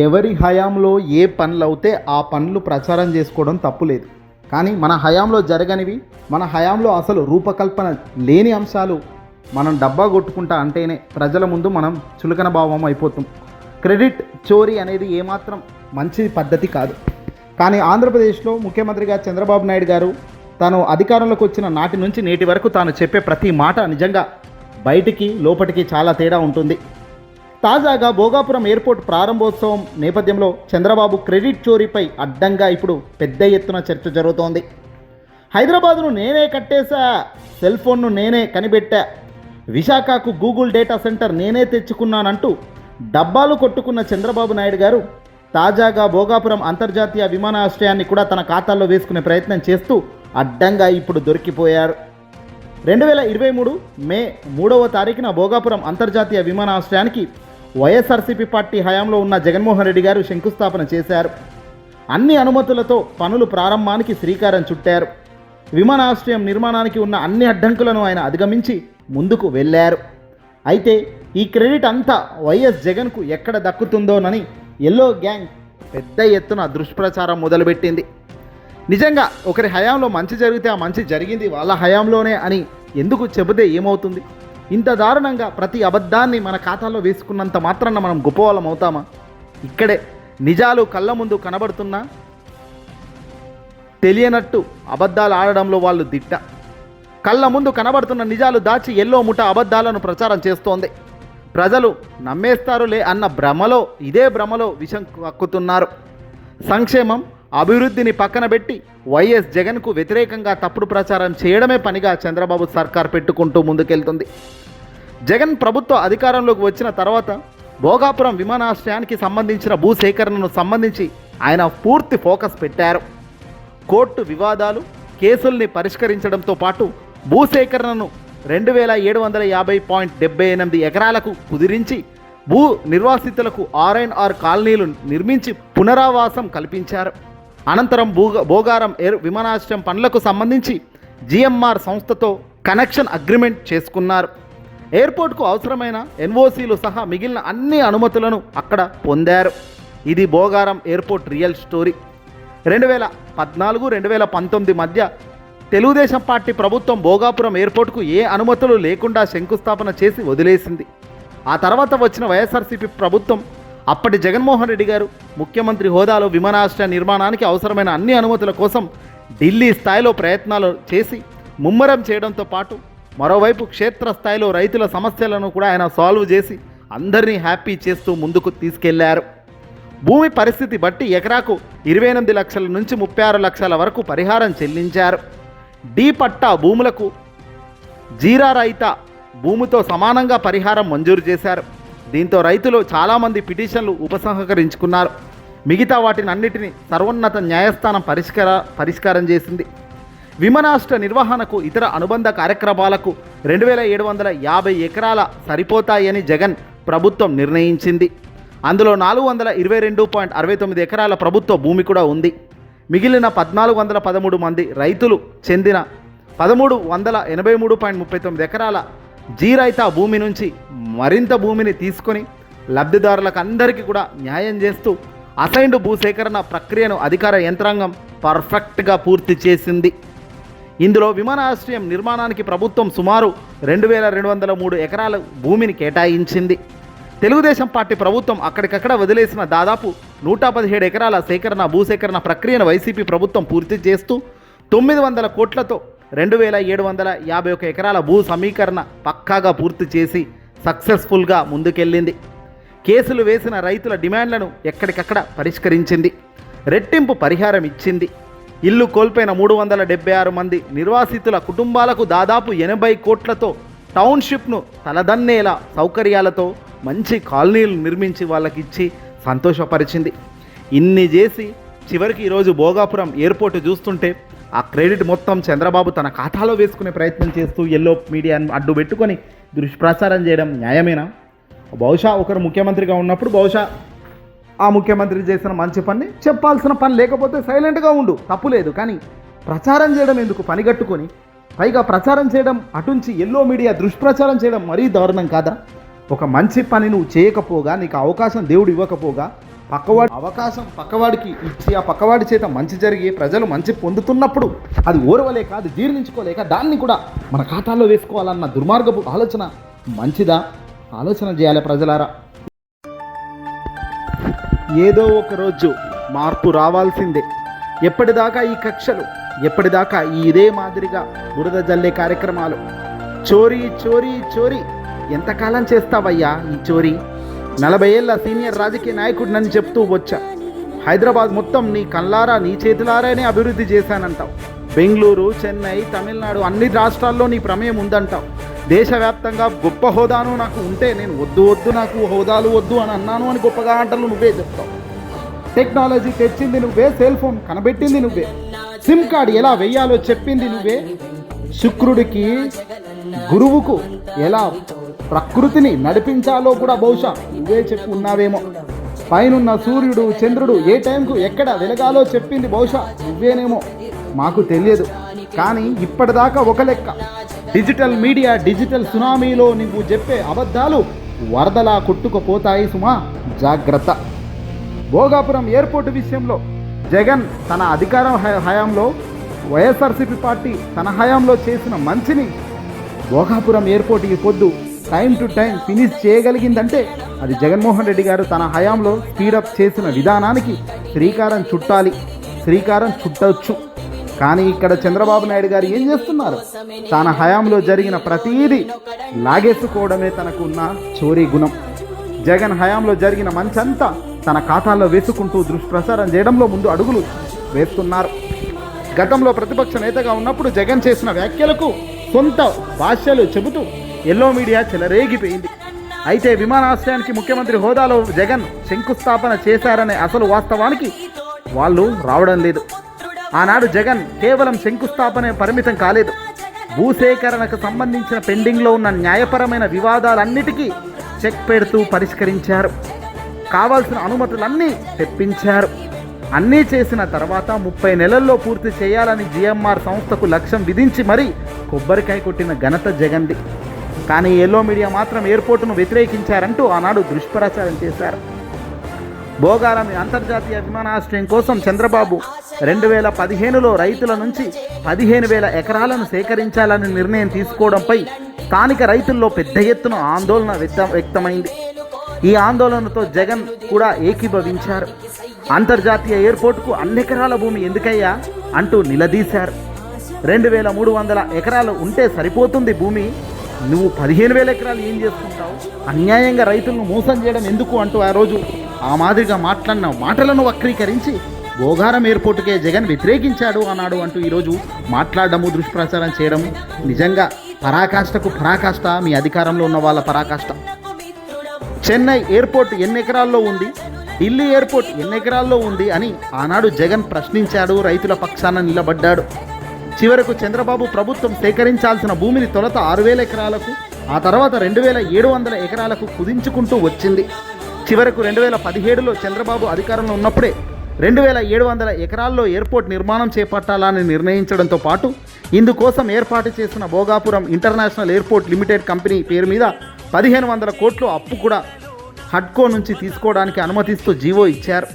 ఎవరి హయాంలో ఏ పనులు అవుతే ఆ పనులు ప్రచారం చేసుకోవడం తప్పులేదు. కానీ మన హయాంలో జరగనివి, మన హయాంలో అసలు రూపకల్పన లేని అంశాలు మనం డబ్బా కొట్టుకుంటా అంటేనే ప్రజల ముందు మనం చులకన భావం అయిపోతాం. క్రెడిట్ చోరీ అనేది ఏమాత్రం మంచి పద్ధతి కాదు. కానీ ఆంధ్రప్రదేశ్లో ముఖ్యమంత్రిగా చంద్రబాబు నాయుడు గారు తాను అధికారంలోకి వచ్చిన నాటి నుంచి నేటి వరకు తాను చెప్పే ప్రతి మాట నిజంగా బయటికి లోపటికి చాలా తేడా ఉంటుంది. తాజాగా భోగాపురం ఎయిర్పోర్ట్ ప్రారంభోత్సవం నేపథ్యంలో చంద్రబాబు క్రెడిట్ చోరీపై అడ్డంగా ఇప్పుడు పెద్ద ఎత్తున చర్చ జరుగుతోంది. హైదరాబాదును నేనే కట్టేశా, సెల్ ఫోన్ను నేనే కనిపెట్టా, విశాఖకు గూగుల్ డేటా సెంటర్ నేనే తెచ్చుకున్నానంటూ డబ్బాలు కొట్టుకున్న చంద్రబాబు నాయుడు గారు తాజాగా భోగాపురం అంతర్జాతీయ విమానాశ్రయాన్ని కూడా తన ఖాతాల్లో వేసుకునే ప్రయత్నం చేస్తూ అడ్డంగా ఇప్పుడు దొరికిపోయారు. 2023 మే 3వ తారీఖున భోగాపురం అంతర్జాతీయ విమానాశ్రయానికి వైఎస్ఆర్సీపీ పార్టీ హయాంలో ఉన్న జగన్మోహన్ రెడ్డి గారు శంకుస్థాపన చేశారు. అన్ని అనుమతులతో పనులు ప్రారంభానికి శ్రీకారం చుట్టారు. విమానాశ్రయం నిర్మాణానికి ఉన్న అన్ని అడ్డంకులను ఆయన అధిగమించి ముందుకు వెళ్ళారు. అయితే ఈ క్రెడిట్ అంతా వైఎస్ జగన్కు ఎక్కడ దక్కుతుందోనని ఎల్లో గ్యాంగ్ పెద్ద ఎత్తున దుష్ప్రచారం మొదలుపెట్టింది. నిజంగా ఒకరి హయాంలో మంచి జరిగితే ఆ మంచి జరిగింది వాళ్ళ హయాంలోనే అని ఎందుకు చెబితే ఏమవుతుంది? ఇంత దారుణంగా ప్రతి అబద్ధాన్ని మన ఖాతాలో వేసుకున్నంత మాత్రాన మనం గొప్పవాళ్ళం అవుతామా? ఇక్కడే నిజాలు కళ్ళ ముందు కనబడుతున్నా తెలియనట్టు అబద్ధాలు ఆడడంలో వాళ్ళు దిట్ట. కళ్ళ ముందు కనబడుతున్న నిజాలు దాచి ఎల్లో ముఠ అబద్ధాలను ప్రచారం చేస్తోంది. ప్రజలు నమ్మేస్తారులే అన్న భ్రమలో ఇదే భ్రమలో విషం కక్కుతున్నారు. సంక్షేమం అభివృద్ధిని పక్కన పెట్టి వైఎస్ జగన్కు వ్యతిరేకంగా తప్పుడు ప్రచారం చేయడమే పనిగా చంద్రబాబు సర్కార్ పెట్టుకుంటూ ముందుకెళ్తుంది. జగన్ ప్రభుత్వ అధికారంలోకి వచ్చిన తర్వాత భోగాపురం విమానాశ్రయానికి సంబంధించిన భూసేకరణను సంబంధించి ఆయన పూర్తి ఫోకస్ పెట్టారు. కోర్టు వివాదాలు కేసుల్ని పరిష్కరించడంతో పాటు భూసేకరణను 2750.78 ఎకరాలకు కుదిరించి భూ నిర్వాసితులకు R&R కాలనీలు నిర్మించి పునరావాసం కల్పించారు. అనంతరం భోగారం విమానాశ్రయం పనులకు సంబంధించి GMR సంస్థతో కనెక్షన్ అగ్రిమెంట్ చేసుకున్నారు. ఎయిర్పోర్ట్కు అవసరమైన NOCలు సహా మిగిలిన అన్ని అనుమతులను అక్కడ పొందారు. ఇది భోగారం ఎయిర్పోర్ట్ రియల్ స్టోరీ. 2014-2019 మధ్య తెలుగుదేశం పార్టీ ప్రభుత్వం భోగాపురం ఎయిర్పోర్ట్కు ఏ అనుమతులు లేకుండా శంకుస్థాపన చేసి వదిలేసింది. ఆ తర్వాత వచ్చిన వైఎస్ఆర్సీపీ ప్రభుత్వం అప్పటి జగన్మోహన్ రెడ్డి గారు ముఖ్యమంత్రి హోదాలో విమానాశ్రయ నిర్మాణానికి అవసరమైన అన్ని అనుమతుల కోసం ఢిల్లీ స్థాయిలో ప్రయత్నాలు చేసి ముమ్మరం చేయడంతో పాటు మరోవైపు క్షేత్రస్థాయిలో రైతుల సమస్యలను కూడా ఆయన సాల్వ్ చేసి అందరినీ హ్యాపీ చేస్తూ ముందుకు తీసుకెళ్లారు. భూమి పరిస్థితి బట్టి ఎకరాకు 28 లక్షల నుంచి 36 లక్షల వరకు పరిహారం చెల్లించారు. డి పట్టా భూములకు జీరా రహిత భూమితో సమానంగా పరిహారం మంజూరు చేశారు. దీంతో రైతులు చాలామంది పిటిషన్లు ఉపసంహరించుకున్నారు. మిగతా వాటిని అన్నిటినీ సర్వోన్నత న్యాయస్థానం పరిష్కారం చేసింది. విమానాశ్రయ నిర్వహణకు ఇతర అనుబంధ కార్యక్రమాలకు 2750 ఎకరాల సరిపోతాయని జగన్ ప్రభుత్వం నిర్ణయించింది. అందులో 422.69 ఎకరాల ప్రభుత్వ భూమి కూడా ఉంది. మిగిలిన 1413 మంది రైతులు చెందిన 1383.39 ఎకరాల జీరైతా భూమి నుంచి మరింత భూమిని తీసుకొని లబ్ధిదారులకు అందరికీ కూడా న్యాయం చేస్తూ అసైన్డ్ భూసేకరణ ప్రక్రియను అధికార యంత్రాంగం పర్ఫెక్ట్గా పూర్తి చేసింది. ఇందులో విమానాశ్రయం నిర్మాణానికి ప్రభుత్వం సుమారు 2203 ఎకరాల భూమిని కేటాయించింది. తెలుగుదేశం పార్టీ ప్రభుత్వం అక్కడికక్కడ వదిలేసిన దాదాపు 117 ఎకరాల భూసేకరణ ప్రక్రియను వైసీపీ ప్రభుత్వం పూర్తి చేస్తూ 900 కోట్లతో 2751 ఎకరాల భూ సమీకరణ పక్కాగా పూర్తి చేసి సక్సెస్ఫుల్గా ముందుకెళ్ళింది. కేసులు వేసిన రైతుల డిమాండ్లను ఎక్కడికక్కడ పరిష్కరించింది. రెట్టింపు పరిహారం ఇచ్చింది. ఇల్లు కోల్పోయిన 376 మంది నిర్వాసితుల కుటుంబాలకు దాదాపు 80 కోట్లతో టౌన్షిప్ను తలదన్నేలా సౌకర్యాలతో మంచి కాలనీలు నిర్మించి వాళ్ళకి ఇచ్చి సంతోషపరిచింది. ఇన్ని చేసి చివరికి ఈరోజు భోగాపురం ఎయిర్పోర్ట్ చూస్తుంటే ఆ క్రెడిట్ మొత్తం చంద్రబాబు తన ఖాతాలో వేసుకునే ప్రయత్నం చేస్తూ ఎల్లో మీడియాను అడ్డు పెట్టుకొని దుష్ప్రచారం చేయడం న్యాయమేనా? బహుశా ఒకరు ముఖ్యమంత్రిగా ఉన్నప్పుడు బహుశా ఆ ముఖ్యమంత్రి చేసిన మంచి పని చెప్పాల్సిన పని లేకపోతే సైలెంట్గా ఉండు, తప్పులేదు. కానీ ప్రచారం చేయడం ఎందుకు పనిగట్టుకొని? పైగా ప్రచారం చేయడం అటుంచి ఎల్లో మీడియా దుష్ప్రచారం చేయడం మరీ దారుణం కాదా? ఒక మంచి పని నువ్వు చేయకపోగా, నీకు అవకాశం దేవుడు ఇవ్వకపోగా పక్కవాడి అవకాశం పక్కవాడికి ఇచ్చి ఆ పక్కవాడి చేత మంచి జరిగి ప్రజలు మంచి పొందుతున్నప్పుడు అది ఓర్వలేక అది జీర్ణించుకోలేక దాన్ని కూడా మన ఖాతాలో వేసుకోవాలన్న దుర్మార్గపు ఆలోచన మంచిదా? ఆలోచన చేయాలి ప్రజలారా. ఏదో ఒక రోజు మార్పు రావాల్సిందే. ఎప్పటిదాకా ఈ కక్షలు, ఎప్పటిదాకా ఈ ఇదే మాదిరిగా బురద జల్లే కార్యక్రమాలు, చోరీ చోరీ చోరీ ఎంతకాలం చేస్తావయ్యా ఈ చోరీ? 40 ఏళ్ళ సీనియర్ రాజకీయ నాయకుడు నన్ను చెప్తూ వచ్చా, హైదరాబాద్ మొత్తం నీ కళ్ళారా నీ చేతులారానే అభివృద్ధి చేశానంటావు. బెంగళూరు, చెన్నై, తమిళనాడు అన్ని రాష్ట్రాల్లో నీ ప్రమేయం ఉందంటావు. దేశవ్యాప్తంగా గొప్ప హోదాను నాకు ఉంటే నేను వద్దు నాకు హోదాలు వద్దు అని అన్నాను అని గొప్పగా ఆటలు నువ్వే చెప్తావు. టెక్నాలజీ తెచ్చింది నువ్వే, సెల్ ఫోన్ కనబెట్టింది నువ్వే, సిమ్ కార్డ్ ఎలా వెయ్యాలో చెప్పింది నువ్వే, శుక్రుడికి గురువుకు ఎలా ప్రకృతిని నడిపించాలో కూడా బహుశా నువ్వే చెప్పి ఉన్నావేమో. పైనున్న సూర్యుడు చంద్రుడు ఏ టైంకు ఎక్కడ వెలగాలో చెప్పింది బహుశా నువ్వేనేమో, మాకు తెలియదు. కానీ ఇప్పటిదాకా ఒక లెక్క, డిజిటల్ మీడియా డిజిటల్ సునామీలో నువ్వు చెప్పే అబద్ధాలు వరదలా కొట్టుకుపోతాయి సుమా, జాగ్రత్త. భోగాపురం ఎయిర్పోర్టు విషయంలో జగన్ తన అధికారం హయాంలో వైఎస్ఆర్సీపీ పార్టీ తన హయాంలో చేసిన మంచిని భోగాపురం ఎయిర్పోర్టుకి పొద్దు టైం టు టైం ఫినిష్ చేయగలిగిందంటే అది జగన్మోహన్ రెడ్డి గారు తన హయాంలో స్పీడప్ చేసిన విధానానికి శ్రీకారం చుట్టవచ్చు. కానీ ఇక్కడ చంద్రబాబు నాయుడు గారు ఏం చేస్తున్నారు? తన హయాంలో జరిగిన ప్రతీదీ లాగేసుకోవడమే తనకు ఉన్న చోరీ గుణం. జగన్ హయాంలో జరిగిన మంచంతా తన ఖాతాల్లో వేసుకుంటూ దుష్ప్రచారం చేయడంలో ముందు అడుగులు వేస్తున్నారు. గతంలో ప్రతిపక్ష నేతగా ఉన్నప్పుడు జగన్ చేసిన వ్యాఖ్యలకు సొంత భాషలు చెబుతూ ఎల్లో మీడియా చెలరేగిపోయింది. అయితే విమానాశ్రయానికి ముఖ్యమంత్రి హోదాలో జగన్ శంకుస్థాపన చేశారనే అసలు వాస్తవానికి వాళ్ళు రావడం లేదు. ఆనాడు జగన్ కేవలం శంకుస్థాపన పరిమితం కాలేదు, భూసేకరణకు సంబంధించిన పెండింగ్లో ఉన్న న్యాయపరమైన వివాదాలన్నిటికీ చెక్ పెడుతూ పరిష్కరించారు. కావాల్సిన అనుమతులన్నీ తెప్పించారు. అన్నీ చేసిన తర్వాత 30 నెలల్లో పూర్తి చేయాలని జిఎంఆర్ సంస్థకు లక్ష్యం విధించి మరీ కొబ్బరికాయ కొట్టిన ఘనత జగన్ది. కానీ ఎల్లో మీడియా మాత్రం ఎయిర్పోర్టును వ్యతిరేకించారంటూ ఆనాడు దుష్ప్రచారం చేశారు. భోగారం అంతర్జాతీయ విమానాశ్రయం కోసం చంద్రబాబు 2015లో రైతుల నుంచి 15,000 ఎకరాలను సేకరించాలని నిర్ణయం తీసుకోవడంపై స్థానిక రైతుల్లో పెద్ద ఎత్తున ఆందోళన వ్యక్తమైంది. ఈ ఆందోళనతో జగన్ కూడా ఏకీభవించారు. అంతర్జాతీయ ఎయిర్పోర్టుకు అన్నెకరాల భూమి ఎందుకయ్యా అంటూ నిలదీశారు. 2,300 ఎకరాలు ఉంటే సరిపోతుంది భూమి, నువ్వు 15,000 ఎకరాలు ఏం చేసుకుంటావు? అన్యాయంగా రైతులను మోసం చేయడం ఎందుకు అంటూ ఆ రోజు ఆ మాదిరిగా మాట్లాడిన మాటలను వక్రీకరించి భోగారం ఎయిర్పోర్టుకే జగన్ వ్యతిరేకించాడు అన్నాడు అంటూ ఈరోజు మాట్లాడడము దుష్ప్రచారం చేయడము నిజంగా పరాకాష్ఠకు పరాకాష్ఠ, మీ అధికారంలో ఉన్న వాళ్ళ పరాకాష్ఠ. చెన్నై ఎయిర్పోర్ట్ ఎన్ని ఎకరాల్లో ఉంది, ఢిల్లీ ఎయిర్పోర్ట్ ఎన్ని ఎకరాల్లో ఉంది అని ఆనాడు జగన్ ప్రశ్నించాడు, రైతుల పక్షాన నిలబడ్డాడు. చివరకు చంద్రబాబు ప్రభుత్వం సేకరించాల్సిన భూమిని తొలుత 6,000 ఎకరాలకు, ఆ తర్వాత 2,700 ఎకరాలకు కుదించుకుంటూ వచ్చింది. చివరకు 2017లో చంద్రబాబు అధికారంలో ఉన్నప్పుడే 2,700 ఎకరాల్లో ఎయిర్పోర్ట్ నిర్మాణం చేపట్టాలని నిర్ణయించడంతో పాటు ఇందుకోసం ఏర్పాటు చేసిన Bhogapuram international airport limited company పేరు మీద 1,500 కోట్ల అప్పు కూడా హడ్కో నుంచి తీసుకోవడానికి అనుమతిస్తూ జీవో ఇచ్చారు.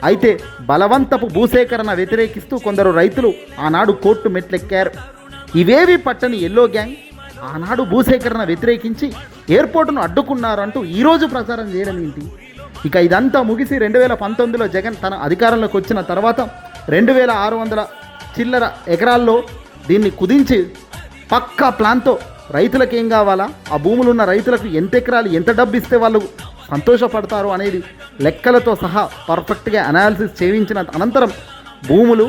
అయితే బలవంతపు భూసేకరణ వ్యతిరేకిస్తూ కొందరు రైతులు ఆనాడు కోర్టు మెట్లెక్కారు. ఇవేవి పట్టని ఎల్లో గ్యాంగ్ ఆనాడు భూసేకరణ వ్యతిరేకించి ఎయిర్పోర్టును అడ్డుకున్నారంటూ ఈరోజు ప్రచారం చేయడం ఏంటి? ఇక ఇదంతా ముగిసి 2019లో జగన్ తన అధికారంలోకి వచ్చిన తర్వాత 2,600 చిల్లర ఎకరాల్లో దీన్ని కుదించి పక్కా ప్లాన్తో రైతులకు ఏం కావాలా, ఆ భూములు ఉన్న రైతులకు ఎంత ఎకరాలు ఎంత డబ్బు ఇస్తే వాళ్ళు సంతోషపడతారు అనేది లెక్కలతో సహా పర్ఫెక్ట్గా అనాలిసిస్ చేయించిన అనంతరం భూములు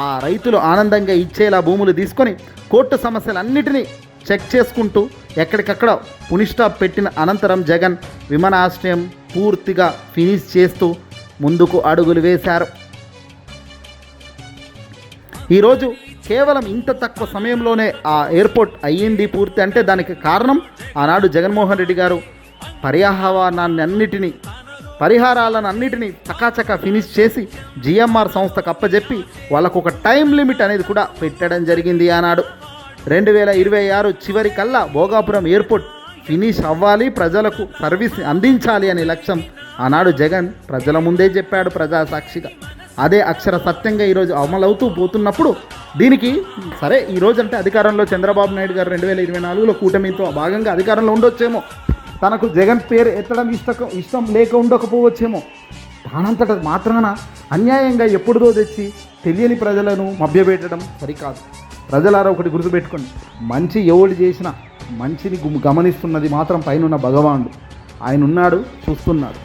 ఆ రైతులు ఆనందంగా ఇచ్చేలా భూములు తీసుకొని కోర్టు సమస్యలన్నిటినీ చెక్ చేసుకుంటూ ఎక్కడికక్కడ పునిస్టాప్ పెట్టిన అనంతరం జగన్ విమానాశ్రయం పూర్తిగా ఫినిష్ చేస్తూ ముందుకు అడుగులు వేశారు. ఈరోజు కేవలం ఇంత తక్కువ సమయంలోనే ఆ ఎయిర్పోర్ట్ అయ్యింది పూర్తి అంటే దానికి కారణం ఆనాడు జగన్మోహన్ రెడ్డి గారు పరిహారాలను అన్నిటినీ చకాచకా ఫినిష్ చేసి జిఎంఆర్ సంస్థకు అప్పజెప్పి వాళ్ళకు ఒక టైం లిమిట్ అనేది కూడా పెట్టడం జరిగింది. ఆనాడు 2026 చివరికల్లా భోగాపురం ఎయిర్పోర్ట్ ఫినిష్ అవ్వాలి, ప్రజలకు సర్వీస్ అందించాలి అనే లక్ష్యం ఆనాడు జగన్ ప్రజల ముందే చెప్పాడు ప్రజాసాక్షిగా. అదే అక్షర సత్యంగా ఈరోజు అమలవుతూ పోతున్నప్పుడు దీనికి సరే ఈరోజు అంటే అధికారంలో చంద్రబాబు నాయుడు గారు 2024లో కూటమితో భాగంగా అధికారంలో ఉండొచ్చేమో, తనకు జగన్ పేరు ఎత్తడం ఇష్టం లేక ఉండకపోవచ్చేమో, దానంతట మాత్రాన అన్యాయంగా ఎప్పుడుదో తెచ్చి తెలియని ప్రజలను మభ్యపెట్టడం సరికాదు. ప్రజలారా ఒకటి గుర్తుపెట్టుకోండి, మంచి ఎవడు చేసినా మంచిని గమనిస్తున్నది మాత్రం పైనున్న భగవానుడు. ఆయన ఉన్నాడు, చూస్తున్నాడు.